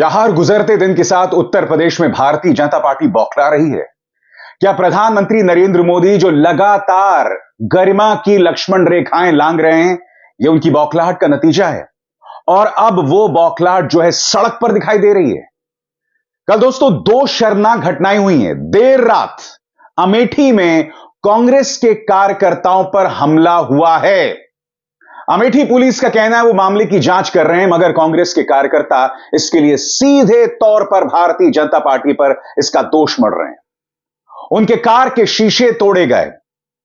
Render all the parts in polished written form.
क्या हर गुजरते दिन के साथ उत्तर प्रदेश में भारतीय जनता पार्टी बौखला रही है? क्या प्रधानमंत्री नरेंद्र मोदी जो लगातार गरिमा की लक्ष्मण रेखाएं लांघ रहे हैं, यह उनकी बौखलाहट का नतीजा है? और अब वो बौखलाहट जो है सड़क पर दिखाई दे रही है। कल दोस्तों दो शर्मनाक घटनाएं हुई हैं। देर रात अमेठी में कांग्रेस के कार्यकर्ताओं पर हमला हुआ है। अमेठी पुलिस का कहना है वो मामले की जांच कर रहे हैं, मगर कांग्रेस के कार्यकर्ता इसके लिए सीधे तौर पर भारतीय जनता पार्टी पर इसका दोष मढ़ रहे हैं। उनके कार के शीशे तोड़े गए,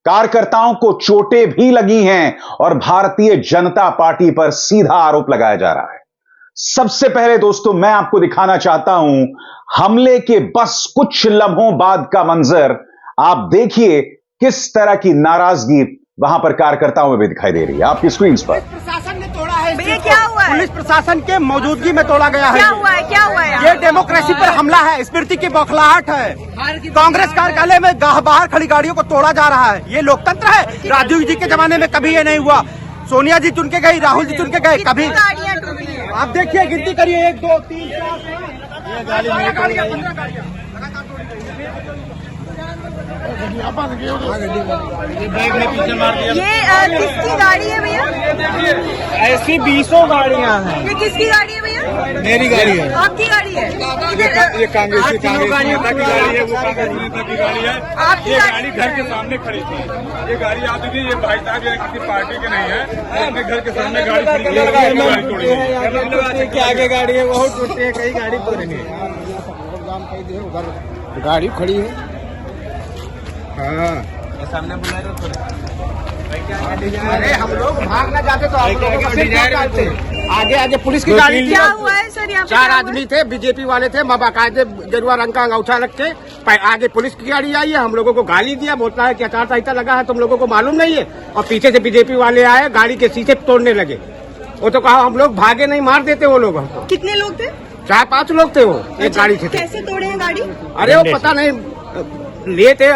कार्यकर्ताओं को चोटें भी लगी हैं और भारतीय जनता पार्टी पर सीधा आरोप लगाया जा रहा है। सबसे पहले दोस्तों मैं आपको दिखाना चाहता हूं हमले के बस कुछ लम्हों बाद का मंजर। आप देखिए किस तरह की नाराजगी वहां पर कार्यकर्ताओं में भी दिखाई दे रही है आपकी स्क्रीन पर। प्रशासन ने तोड़ा है। भैया क्या हुआ है? पुलिस प्रशासन के मौजूदगी में तोड़ा गया है। क्या हुआ है? क्या हुआ है? ये डेमोक्रेसी पर हमला है, स्मृति की बौखलाहट है। कांग्रेस कार्यालय में बाहर खड़ी गाड़ियों को तोड़ा जा रहा है। ये लोकतंत्र है? राजीव जी के जमाने में कभी ये नहीं हुआ। सोनिया जी चुन के गई, राहुल जी चुन के गए, कभी गाड़ियां टूटी हैं। आप देखिए, गिनती करिए, 1 2 3 4 गाड़ियां 15 गाड़ियां। ये किसकी गाड़ी है भैया? ऐसी 20 गाड़ियां हैं। ये किसकी गाड़ी है भैया? मेरी गाड़ी है। आपकी गाड़ी है? ये कांग्रेस नेता की गाड़ी है, वो कांग्रेस नेता की गाड़ी है। आपकी ये गाड़ी? गाड़ी घर के सामने खड़ी थी। ये गाड़ी आती थी, ये भाई साहब ये किसी पार्टी के नहीं है, अपने घर के सामने गाड़ी खड़ी की गाड़ी तोड़ी है। के आगे गाड़ी है, बहुत टूटी है, कई गाड़ी तोड़ेंगे। गाड़ी खड़ी है। हाँ, अरे हम लोग भाग न जाते तो आगे आगे पुलिस की गाड़ी थी। क्या हुआ है सर? यहाँ पे 4 क्या आदमी थे, बीजेपी वाले थे, बाकायदे गेरुआ रंग का अंगूठा रख के। आगे पुलिस की गाड़ी आई है, हम लोगों को गाली दिया, बोलता है कि आचार संहिता लगा है, तुम लोगों को मालूम नहीं है। और पीछे से बीजेपी वाले आए, गाड़ी के शीशे तोड़ने लगे। वो तो कहा हम लोग भागे नहीं, मार देते वो लोग हमको। कितने लोग थे? 4-5 लोग थे वो एक गाड़ी से। कैसे तोड़े हैं गाड़ी? अरे वो पता नहीं लिए थे,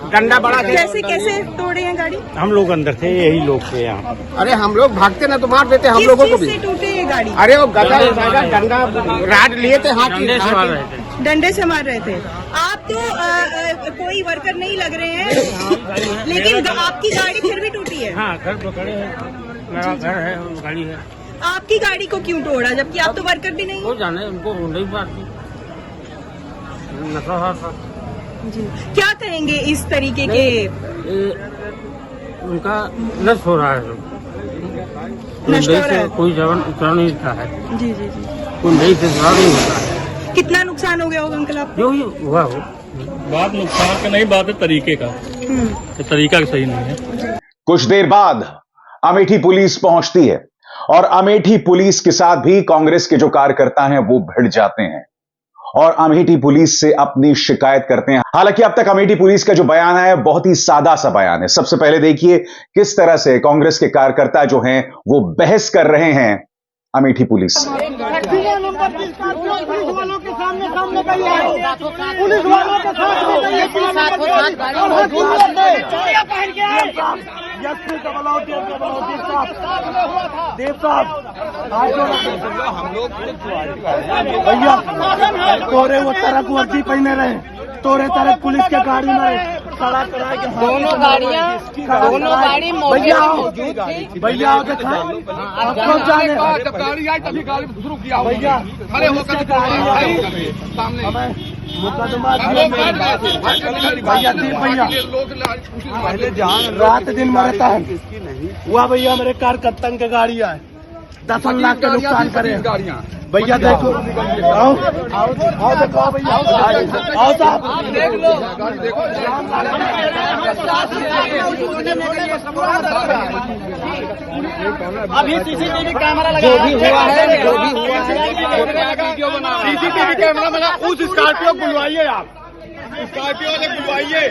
डंडा बड़ा थे। कैसे कैसे तोड़े हैं गाड़ी? हम लोग अंदर थे, यही लोग थे यहाँ। अरे हम लोग भागते ना तो मार देते हम लोगों को किस चीज भी। से टूटे ये गाड़ी? अरे वो गदा डंडा राड लिए थे, हाथ डंडे से मार रहे थे। आप तो कोई वर्कर नहीं लग रहे हैं, लेकिन आपकी गाड़ी फिर भी टूटी है। हाँ, घर पकड़े हैं, मेरा घर है, गाड़ी है। आपकी गाड़ी को क्यों तोड़ा, जबकि आप तो वर्कर भी नहीं वो हैं? जाने उनको नहीं पाती नशा था। जी, क्या कहेंगे इस तरीके के? उनका नष्ट हो रहा है, नष्ट हो रहा है? कोई जवान उतरा नहीं था है, जी जी जी। कोई नहीं से जुड़ा नहीं होता है। कितना नुकसान हो गया होगा अंकल आपको? जो ही हुआ हो, बात नुकसान का नहीं, बात है तरीके का। तो तरीका सही नहीं है। कुछ देर बाद अमेठी पुलिस पहुंचती है और अमेठी पुलिस के साथ भी कांग्रेस के जो कार्यकर्ता हैं वो भिड़ जाते हैं और अमेठी पुलिस से अपनी शिकायत करते हैं। हालांकि अब तक अमेठी पुलिस का जो बयान है बहुत ही सादा सा बयान है। सबसे पहले देखिए किस तरह से कांग्रेस के कार्यकर्ता जो हैं वो बहस कर रहे हैं अमेठी पुलिस से। भैया तोरे वो तरह वर्दी पहने रहे, तोरे तरह पुलिस के गाड़ी में दोनों गाड़ी भैया खड़े होकर मुकदमा रात दिन मरता है हुआ। भैया मेरे कार्यकर्ता के गाड़ी है, 10 लाख का नुकसान करे भैया। देखो आओ देखो भैया, आओ साहब अभी सीसीटीवी कैमरा लगा, जो भी हुआ है सीसीटीवी कैमरा लगा। उस स्कॉर्पियो बुलवाइए, आप स्कॉर्पियो वाले बुलवाइए।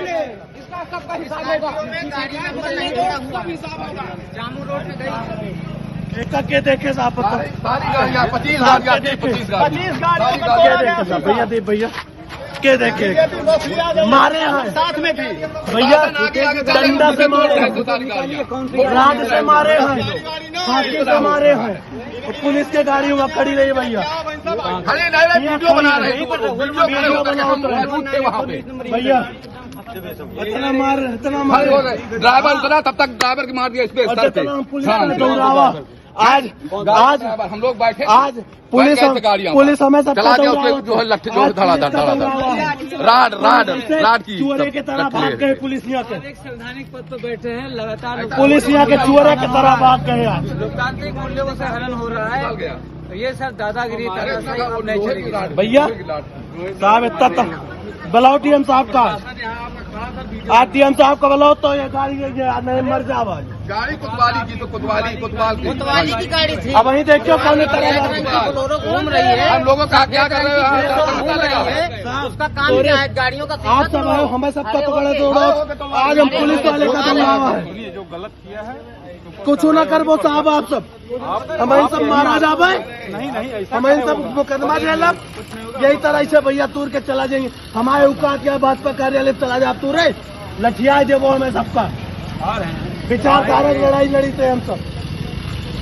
के देखे साहब, सारी गाड़ियाँ 25 गाड़ियाँ 25 गाड़ी भैया दे भैया झटके देके मारे हैं, साथ में थे भैया, डंडा से मारे हैं, राड से मारे हैं, फांसी से मारे हैं, और पुलिस के गाड़ी वहाँ खड़ी रही भैया, वीडियो बना रहे भैया, इतना मार ड्राइवर उतरा तब तक ड्राइवर की मार दिया इस पे आज हम लोग बैठे, आज पुलिस हमें सब चला दिया उसपे जो है लट्ठी जो धड़ा राड की चूरे की तरह भाग गए पुलिस यहाँ के, संवैधानिक पद पर बैठे हैं लगातार पुलिस यहाँ के चूरे की तरह भाग गए। आज लोकतांत्रिक मूल्यों से हनन हो रहा है, ये सर दादागिरी भैया साहब, इतना तक बुलाओ टीएम साहब का, आज टीएम साहब का बुलाओ तो ये गाड़ी नहीं मर जाओ। गाड़ी कुतवाली की तो कुतवाली की गाड़ी थी। अब वहीं देखियो कौन घूम रही है, हम लोगों का क्या कर रहे हैं, उसका काम क्या है, गाड़ियों का आप सब आए, हमें सबका पकड़े दो, आज हम पुलिस वाले का दबाव है, जो गलत किया है कुछ ना कर वो साहब, आप सब हमारे सब मारा जावे, नहीं हमारे सब मुकदमा झेलब, यही तरह से भैया तूर के चला जाएंगे, हमारे औकात क्या भाजपा कार्यालय चला जा तू रे लठिया जे वो हमें सबका विचारधारक लड़ाई लड़ी थे हम सब,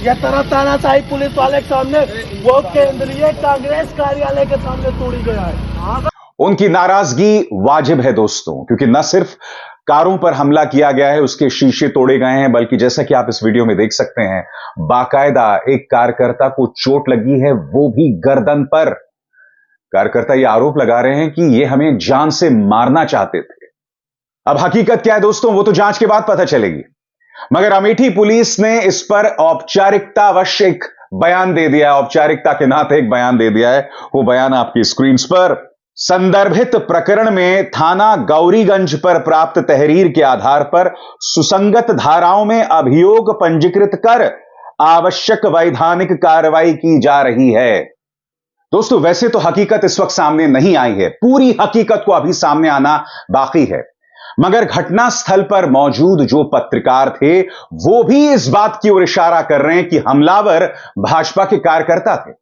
यह तरह तानाशाही पुलिस वाले के सामने वो केंद्रीय कांग्रेस कार्यालय के सामने तोड़ी गया है। उनकी नाराजगी वाजिब है दोस्तों, क्योंकि न सिर्फ कारों पर हमला किया गया है, उसके शीशे तोड़े गए हैं, बल्कि जैसा कि आप इस वीडियो में देख सकते हैं, बाकायदा एक कार्यकर्ता को चोट लगी है, वो भी गर्दन पर। कार्यकर्ता ये आरोप लगा रहे हैं कि ये हमें जान से मारना चाहते थे। अब हकीकत क्या है दोस्तों, वो तो जांच के बाद पता चलेगी, मगर अमेठी पुलिस ने इस पर औपचारिकतावश एक बयान दे दिया, औपचारिकता के नाते एक बयान दे दिया है। वो बयान आपकी स्क्रीन पर। संदर्भित प्रकरण में थाना गौरीगंज पर प्राप्त तहरीर के आधार पर सुसंगत धाराओं में अभियोग पंजीकृत कर आवश्यक वैधानिक कार्रवाई की जा रही है। दोस्तों, वैसे तो हकीकत इस वक्त सामने नहीं आई है, पूरी हकीकत को अभी सामने आना बाकी है, मगर घटनास्थल पर मौजूद जो पत्रकार थे वो भी इस बात की ओर इशारा कर रहे हैं कि हमलावर भाजपा के कार्यकर्ता थे।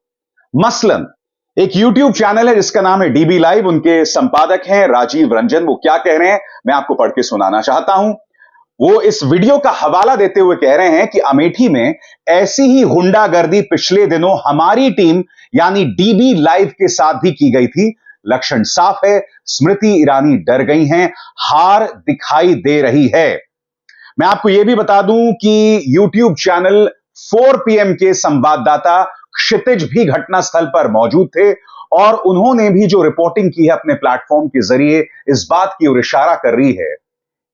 मसलन एक YouTube चैनल है जिसका नाम है DB लाइव, उनके संपादक हैं राजीव रंजन। वो क्या कह रहे हैं मैं आपको पढ़ के सुनाना चाहता हूं। वो इस वीडियो का हवाला देते हुए कह रहे हैं कि अमेठी में ऐसी ही गुंडागर्दी पिछले दिनों हमारी टीम यानी DB लाइव के साथ भी की गई थी। लक्षण साफ है, स्मृति ईरानी डर गई हैं, हार दिखाई दे रही है। मैं आपको यह भी बता दूं कि YouTube चैनल 4 PM के संवाददाता क्षितिज भी घटनास्थल पर मौजूद थे और उन्होंने भी जो रिपोर्टिंग की है अपने प्लेटफॉर्म के जरिए इस बात की ओर इशारा कर रही है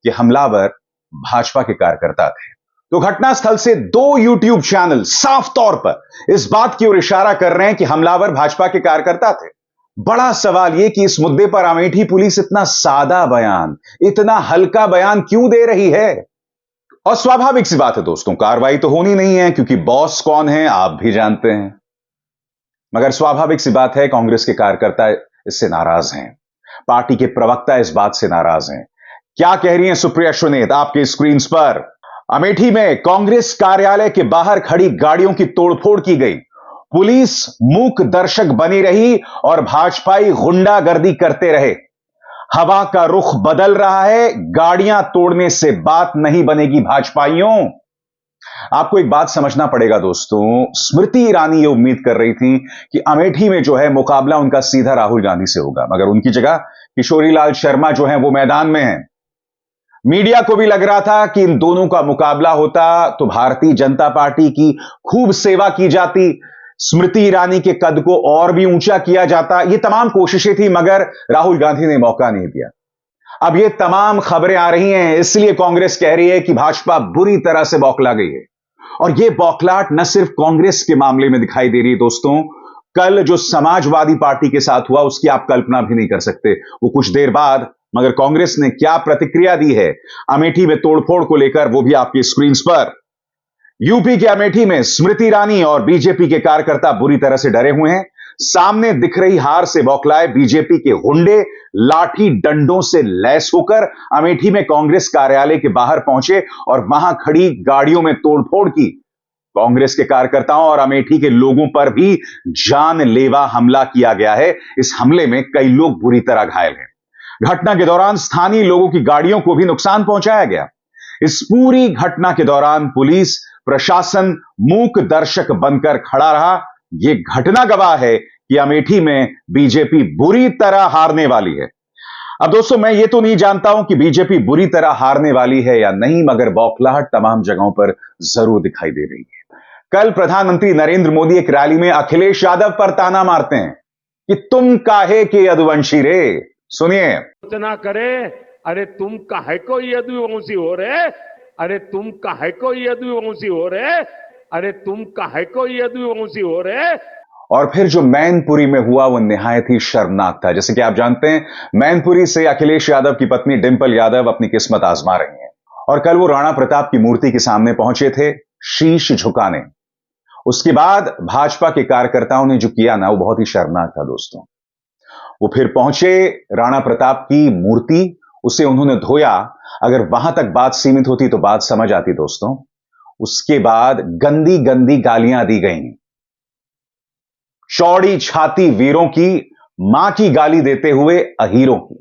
कि हमलावर भाजपा के कार्यकर्ता थे। तो घटनास्थल से 2 YouTube चैनल साफ तौर पर इस बात की ओर इशारा कर रहे हैं कि हमलावर भाजपा के कार्यकर्ता थे। बड़ा सवाल यह कि इस मुद्दे पर अमेठी पुलिस इतना सादा बयान, इतना हल्का बयान क्यों दे रही है? और स्वाभाविक सी बात है दोस्तों, कार्रवाई तो होनी नहीं है क्योंकि बॉस कौन है आप भी जानते हैं, मगर स्वाभाविक सी बात है कांग्रेस के कार्यकर्ता इससे नाराज हैं, पार्टी के प्रवक्ता इस बात से नाराज हैं। क्या कह रही हैं सुप्रिया सुनीत आपके स्क्रीन पर? अमेठी में कांग्रेस कार्यालय के बाहर खड़ी गाड़ियों की तोड़फोड़ की गई, पुलिस मूक दर्शक बनी रही और भाजपाई गुंडागर्दी करते रहे। हवा का रुख बदल रहा है, गाड़ियां तोड़ने से बात नहीं बनेगी भाजपाइयों। आपको एक बात समझना पड़ेगा दोस्तों, स्मृति ईरानी ये उम्मीद कर रही थी कि अमेठी में जो है मुकाबला उनका सीधा राहुल गांधी से होगा, मगर उनकी जगह किशोरीलाल शर्मा जो है वो मैदान में हैं। मीडिया को भी लग रहा था कि इन दोनों का मुकाबला होता तो भारतीय जनता पार्टी की खूब सेवा की जाती, स्मृति ईरानी के कद को और भी ऊंचा किया जाता। ये तमाम कोशिशें थी मगर राहुल गांधी ने मौका नहीं दिया। अब ये तमाम खबरें आ रही हैं, इसलिए कांग्रेस कह रही है कि भाजपा बुरी तरह से बौखला गई है। और यह बौखलाहट न सिर्फ कांग्रेस के मामले में दिखाई दे रही है दोस्तों, कल जो समाजवादी पार्टी के साथ हुआ उसकी आप कल्पना भी नहीं कर सकते। वो कुछ देर बाद मगर कांग्रेस ने क्या प्रतिक्रिया दी है अमेठी में तोड़फोड़ को लेकर, वो भी आपकी स्क्रीन पर। यूपी के अमेठी में स्मृति ईरानी और बीजेपी के कार्यकर्ता बुरी तरह से डरे हुए हैं। सामने दिख रही हार से बौखलाए बीजेपी के गुंडे लाठी डंडों से लैस होकर अमेठी में कांग्रेस कार्यालय के बाहर पहुंचे और वहां खड़ी गाड़ियों में तोड़फोड़ की। कांग्रेस के कार्यकर्ताओं और अमेठी के लोगों पर भी जानलेवा हमला किया गया है। इस हमले में कई लोग बुरी तरह घायल हैं। घटना के दौरान स्थानीय लोगों की गाड़ियों को भी नुकसान पहुंचाया गया। इस पूरी घटना के दौरान पुलिस प्रशासन मूक दर्शक बनकर खड़ा रहा। यह घटना गवाह है कि अमेठी में बीजेपी बुरी तरह हारने वाली है। अब दोस्तों, मैं ये तो नहीं जानता हूं कि बीजेपी बुरी तरह हारने वाली है या नहीं, मगर बौखलाहट तमाम जगहों पर जरूर दिखाई दे रही है। कल प्रधानमंत्री नरेंद्र मोदी एक रैली में अखिलेश यादव पर ताना मारते हैं कि तुम काहे के यदुवंशी रे। सुनिए। इतना करे, अरे तुम काहे को यदुवंशी हो रहे, अरे तुम काहे को यदुवंशी हो रहे, अरे तुम काहे को यदुवंशी हो रहे। और फिर जो मैनपुरी में हुआ वो निहायत ही शर्मनाक था। जैसे कि आप जानते हैं, मैनपुरी से अखिलेश यादव की पत्नी डिंपल यादव अपनी किस्मत आजमा रही हैं और कल वो राणा प्रताप की मूर्ति के सामने पहुंचे थे शीश झुकाने। उसके बाद भाजपा के कार्यकर्ताओं ने जो किया ना, वो बहुत ही शर्मनाक था दोस्तों। वो फिर पहुंचे राणा प्रताप की मूर्ति, उसे उन्होंने धोया। अगर वहां तक बात सीमित होती तो बात समझ आती दोस्तों। उसके बाद गंदी गंदी गालियां दी गईं। चौड़ी छाती वीरों की मां की गाली देते हुए अहीरों की,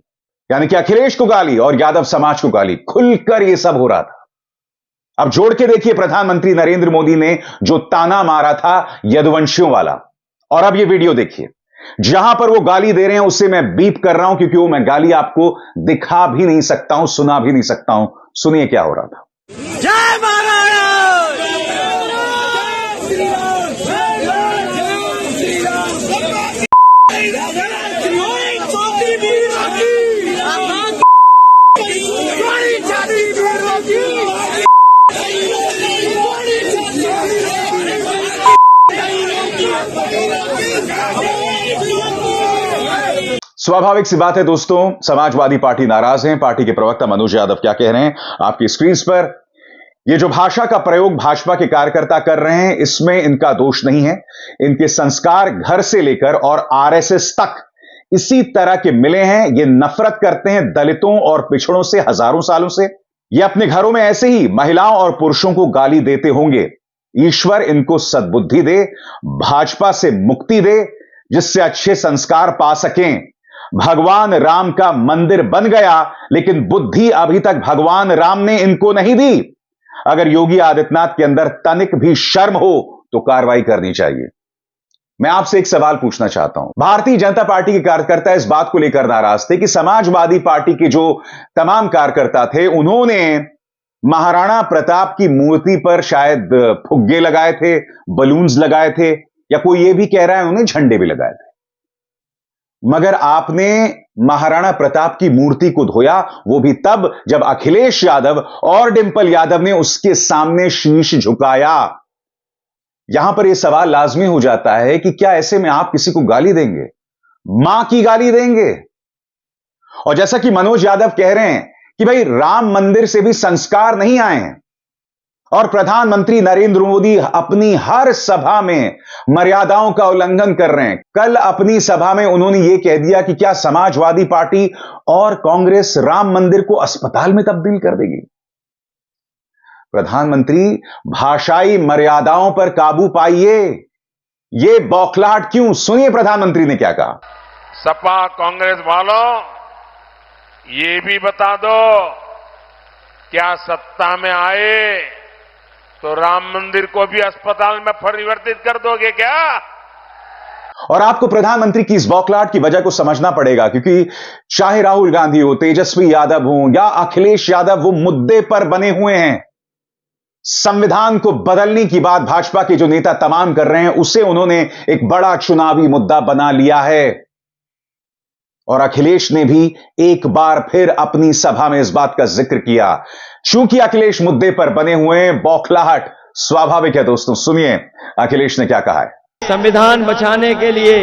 यानी कि अखिलेश को गाली और यादव समाज को गाली। खुलकर यह सब हो रहा था। अब जोड़ के देखिए, प्रधानमंत्री नरेंद्र मोदी ने जो ताना मारा था यदुवंशियों वाला, और अब यह वीडियो देखिए जहां पर वो गाली दे रहे हैं। उसे मैं बीप कर रहा हूं क्योंकि वो मैं गाली आपको दिखा भी नहीं सकता हूं, सुना भी नहीं सकता हूं। सुनिए क्या हो रहा था। जय महाराज। स्वाभाविक सी बात है दोस्तों, समाजवादी पार्टी नाराज हैं। पार्टी के प्रवक्ता मनोज यादव क्या कह रहे हैं आपकी स्क्रीन पर। ये जो भाषा का प्रयोग भाजपा के कार्यकर्ता कर रहे हैं, इसमें इनका दोष नहीं है। इनके संस्कार घर से लेकर और आरएसएस तक इसी तरह के मिले हैं। ये नफरत करते हैं दलितों और पिछड़ों से हजारों सालों से। ये अपने घरों में ऐसे ही महिलाओं और पुरुषों को गाली देते होंगे। ईश्वर इनको सद्बुद्धि दे, भाजपा से मुक्ति दे, जिससे अच्छे संस्कार पा सकें। भगवान राम का मंदिर बन गया, लेकिन बुद्धि अभी तक भगवान राम ने इनको नहीं दी। अगर योगी आदित्यनाथ के अंदर तनिक भी शर्म हो तो कार्रवाई करनी चाहिए। मैं आपसे एक सवाल पूछना चाहता हूं। भारतीय जनता पार्टी के कार्यकर्ता इस बात को लेकर नाराज थे कि समाजवादी पार्टी के जो तमाम कार्यकर्ता थे, उन्होंने महाराणा प्रताप की मूर्ति पर शायद फुग्गे लगाए थे, बलून्स लगाए थे, या कोई यह भी कह रहा है उन्होंने झंडे भी लगाए थे। मगर आपने महाराणा प्रताप की मूर्ति को धोया, वो भी तब जब अखिलेश यादव और डिंपल यादव ने उसके सामने शीश झुकाया। यहां पर यह सवाल लाजमी हो जाता है कि क्या ऐसे में आप किसी को गाली देंगे? मां की गाली देंगे? और जैसा कि मनोज यादव कह रहे हैं कि भाई राम मंदिर से भी संस्कार नहीं आए हैं, और प्रधानमंत्री नरेंद्र मोदी अपनी हर सभा में मर्यादाओं का उल्लंघन कर रहे हैं। कल अपनी सभा में उन्होंने यह कह दिया कि क्या समाजवादी पार्टी और कांग्रेस राम मंदिर को अस्पताल में तब्दील कर देगी। प्रधानमंत्री, भाषाई मर्यादाओं पर काबू पाइए। यह बौखलाहट क्यों? सुनिए प्रधानमंत्री ने क्या कहा। सपा कांग्रेस वालों, ये भी बता दो, क्या सत्ता में आए तो राम मंदिर को भी अस्पताल में परिवर्तित कर दोगे क्या? और आपको प्रधानमंत्री की इस बौखलाहट की वजह को समझना पड़ेगा, क्योंकि चाहे राहुल गांधी हो, तेजस्वी यादव हो या अखिलेश यादव, वो मुद्दे पर बने हुए हैं। संविधान को बदलने की बात भाजपा के जो नेता तमाम कर रहे हैं, उसे उन्होंने एक बड़ा चुनावी मुद्दा बना लिया है। और अखिलेश ने भी एक बार फिर अपनी सभा में इस बात का जिक्र किया। चूंकि अखिलेश मुद्दे पर बने हुए हैं, बौखलाहट स्वाभाविक है दोस्तों। सुनिए अखिलेश ने क्या कहा है। संविधान बचाने के लिए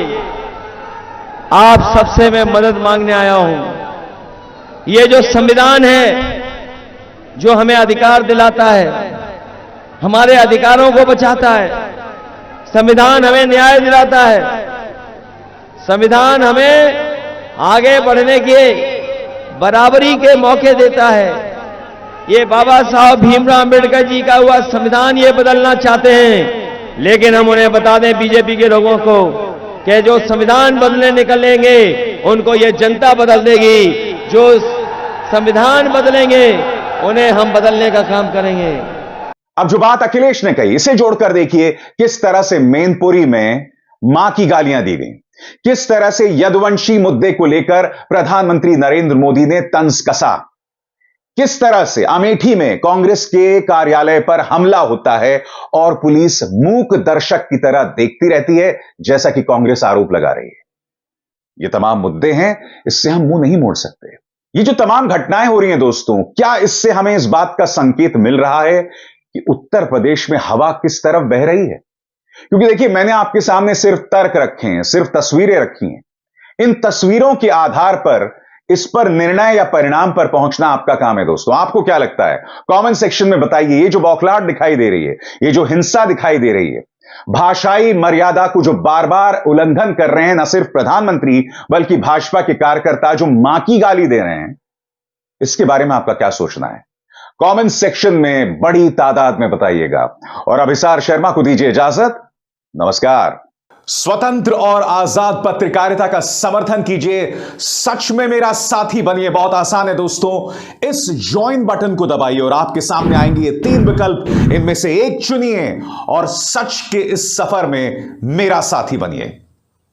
आप सबसे मैं मदद मांगने आया हूं। ये जो संविधान है, जो हमें अधिकार दिलाता है, हमारे अधिकारों को बचाता है, संविधान हमें न्याय दिलाता है, संविधान हमें आगे बढ़ने के बराबरी के मौके देता है। ये बाबा साहब भीमराव अम्बेडकर जी का हुआ संविधान ये बदलना चाहते हैं, लेकिन हम उन्हें बता दें बीजेपी के लोगों को कि जो संविधान बदलने निकलेंगे उनको ये जनता बदल देगी, जो संविधान बदलेंगे उन्हें हम बदलने का काम करेंगे। अब जो बात अखिलेश ने कही, इसे जोड़कर देखिए किस तरह से मैनपुरी में मां की गालियां दी गई, किस तरह से यदुवंशी मुद्दे को लेकर प्रधानमंत्री नरेंद्र मोदी ने तंज कसा, किस तरह से अमेठी में कांग्रेस के कार्यालय पर हमला होता है और पुलिस मूक दर्शक की तरह देखती रहती है, जैसा कि कांग्रेस आरोप लगा रही है। ये तमाम मुद्दे हैं, इससे हम मुंह नहीं मोड़ सकते। ये जो तमाम घटनाएं हो रही हैं दोस्तों, क्या इससे हमें इस बात का संकेत मिल रहा है कि उत्तर प्रदेश में हवा किस तरफ बह रही है? क्योंकि देखिए, मैंने आपके सामने सिर्फ तर्क रखे हैं, सिर्फ तस्वीरें रखी हैं। इन तस्वीरों के आधार पर इस पर निर्णय या परिणाम पर पहुंचना आपका काम है दोस्तों। आपको क्या लगता है? कमेंट सेक्शन में बताइए। ये जो बौखलाहट दिखाई दे रही है, ये जो हिंसा दिखाई दे रही है, भाषाई मर्यादा को जो बार बार उल्लंघन कर रहे हैं न सिर्फ प्रधानमंत्री बल्कि भाजपा के कार्यकर्ता जो मां की गाली दे रहे हैं, इसके बारे में आपका क्या सोचना है? कमेंट सेक्शन में बड़ी तादाद में बताइएगा। और अभिसार शर्मा को दीजिए इजाजत। नमस्कार। स्वतंत्र और आजाद पत्रकारिता का समर्थन कीजिए, सच में मेरा साथी बनिए। बहुत आसान है दोस्तों, इस ज्वाइन बटन को दबाइए और आपके सामने आएंगे ये 3 विकल्प, इनमें से एक चुनिए और सच के इस सफर में मेरा साथी बनिए।